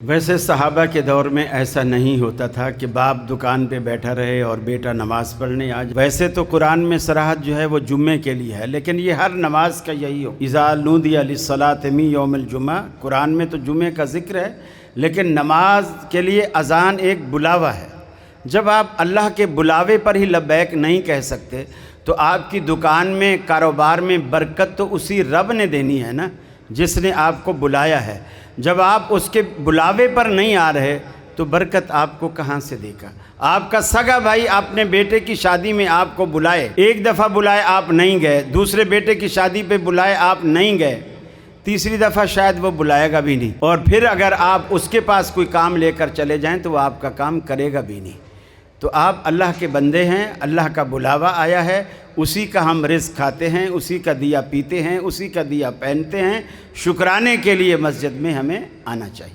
वैसे सहाबा के दौर में ऐसा नहीं होता था कि बाप दुकान पे बैठा रहे और बेटा नमाज़ पढ़ने आज। वैसे तो कुरान में सराहत जो है वो जुम्मे के लिए है, लेकिन ये हर नमाज का यही हो। इज़ा नूदिया लिस्सलात मिन यौमिल जुमा, कुरान में तो जुम्मे का जिक्र है, लेकिन नमाज के लिए अज़ान एक बुलावा है। जब आप अल्लाह के बुलावे पर ही लब्बैक नहीं कह सकते तो आपकी दुकान में, कारोबार में बरकत तो उसी रब ने देनी है ना, जिसने आपको बुलाया है। जब आप उसके बुलावे पर नहीं आ रहे तो बरकत आपको कहाँ से देगा। आपका सगा भाई अपने बेटे की शादी में आपको बुलाए, एक दफ़ा बुलाए आप नहीं गए, दूसरे बेटे की शादी पे बुलाए आप नहीं गए, तीसरी दफ़ा शायद वो बुलाएगा भी नहीं, और फिर अगर आप उसके पास कोई काम लेकर चले जाएं तो वो आपका काम करेगा भी नहीं। तो आप अल्लाह के बंदे हैं, अल्लाह का बुलावा आया है, उसी का हम रिज़्क़ खाते हैं, उसी का दिया पीते हैं, उसी का दिया पहनते हैं। शुक्राने के लिए मस्जिद में हमें आना चाहिए।